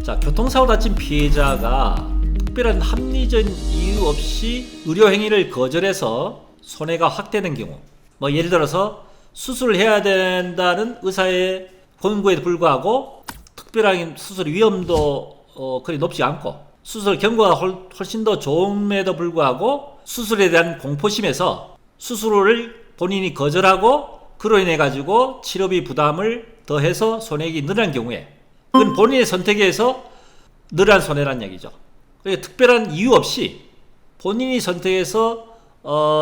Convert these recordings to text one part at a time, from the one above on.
자, 교통사고 다친 피해자가 특별한 합리적 이유 없이 의료행위를 거절해서 손해가 확대된 경우, 예를 들어서 수술을 해야 된다는 의사의 권고에도 불구하고 특별한 수술 위험도 그리 높지 않고 수술 경과가 훨씬 더 좋음에도 불구하고 수술에 대한 공포심에서 수술을 본인이 거절하고 그로 인해 가지고 치료비 부담을 더해서 손해액이 늘어난 경우에 그건 본인의 선택에 의해서 늘어난 손해란 얘기죠. 그러니까 특별한 이유 없이 본인이 선택해서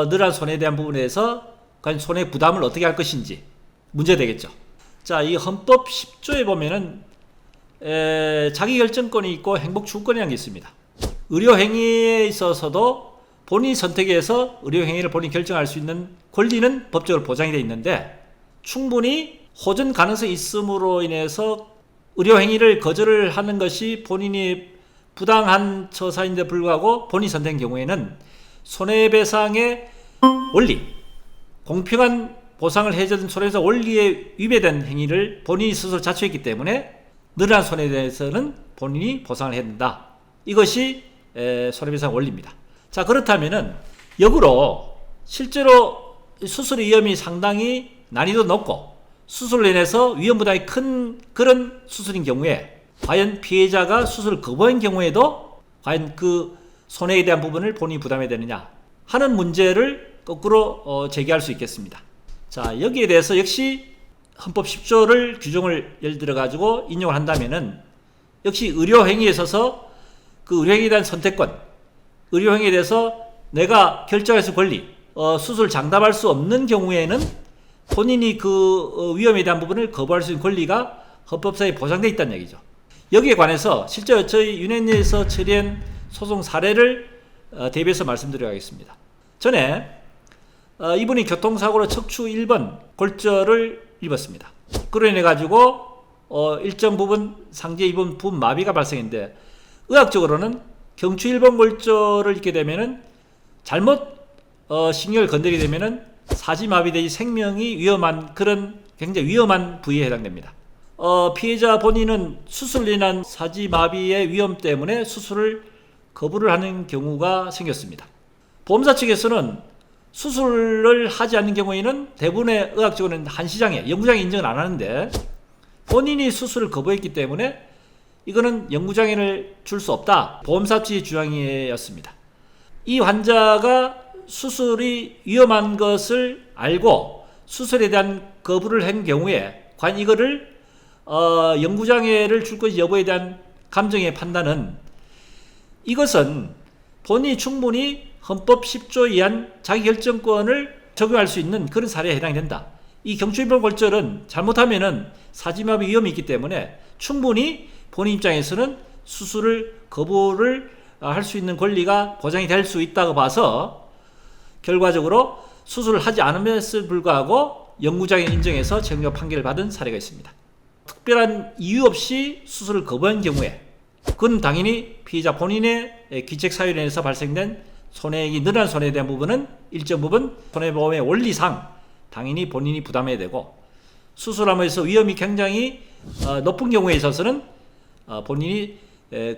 늘어난 손해에 대한 부분에서 과연 손해 부담을 어떻게 할 것인지 문제되겠죠. 자, 이 헌법 10조에 보면은 자기결정권이 있고 행복추구권이라는 게 있습니다. 의료행위에 있어서도 본인 선택에 의해서 의료행위를 본인이 결정할 수 있는 권리는 법적으로 보장이 되어 있는데 충분히 호전 가능성이 있음으로 인해서 의료행위를 거절을 하는 것이 본인이 부당한 처사인데 불구하고 본인이 선택한 경우에는 손해배상의 원리, 공평한 보상을 해주는 손해배상 원리에 위배된 행위를 본인이 스스로 자초했기 때문에 늘어난 손해에 대해서는 본인이 보상을 해야 된다. 이것이 손해배상 원리입니다. 자, 그렇다면은 역으로 실제로 수술의 위험이 상당히 난이도 높고 수술로 인해서 위험 부담이 큰 그런 수술인 경우에 과연 피해자가 수술을 거부한 경우에도 과연 그 손해에 대한 부분을 본인이 부담해야 되느냐 하는 문제를 거꾸로 제기할 수 있겠습니다. 자, 여기에 대해서 역시 헌법 10조를 규정을 예를 들어 가지고 인용을 한다면은 역시 의료행위에 있어서 그 의료행위에 대한 선택권, 의료행위에 대해서 내가 결정할 수 권리, 수술 장담할 수 없는 경우에는 본인이 그 위험에 대한 부분을 거부할 수 있는 권리가 헌법상에 보장되어 있다는 얘기죠. 여기에 관해서 실제 저희 윤회에서 처리한 소송 사례를 대비해서 말씀드리겠습니다. 전에 이분이 교통사고로 척추 1번 골절을 입었습니다. 그로 인해 가지고 일정 부분 상체 입은 부분 마비가 발생했는데 의학적으로는 경추 1번 골절을 입게 되면은 잘못 신경을 건드리게 되면은 사지마비되지 생명이 위험한 그런 굉장히 위험한 부위에 해당됩니다. 피해자 본인은 수술로 인한 사지마비의 위험 때문에 수술을 거부를 하는 경우가 생겼습니다. 보험사 측에서는 수술을 하지 않는 경우에는 대부분의 의학적으로는 한시장에 영구장애 인정을 안 하는데 본인이 수술을 거부했기 때문에 이거는 영구장애를 줄 수 없다. 보험사 측의 주장이었습니다. 이 환자가 수술이 위험한 것을 알고 수술에 대한 거부를 한 경우에 과연 이거를 영구장애를 줄 것이 여부에 대한 감정의 판단은 이것은 본인이 충분히 헌법 10조에 의한 자기결정권을 적용할 수 있는 그런 사례에 해당이 된다. 이 경추 1번 골절은 잘못하면은 사지마비 위험이 있기 때문에 충분히 본인 입장에서는 수술을 거부를 할 수 있는 권리가 보장이 될 수 있다고 봐서 결과적으로 수술을 하지 않음에도 불구하고 영구장애 인정해서 정정 판결을 받은 사례가 있습니다. 특별한 이유 없이 수술을 거부한 경우에 그건 당연히 피해자 본인의 기책사유로 인해서 발생된 손해액이 늘어난 손해에 대한 부분은 일정 부분 손해보험의 원리상 당연히 본인이 부담해야 되고 수술함으로써 위험이 굉장히 높은 경우에 있어서는 본인이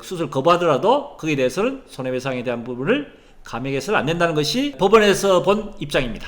수술 거부하더라도 거기에 대해서는 손해배상에 대한 부분을 감액해서는 안 된다는 것이 법원에서 본 입장입니다.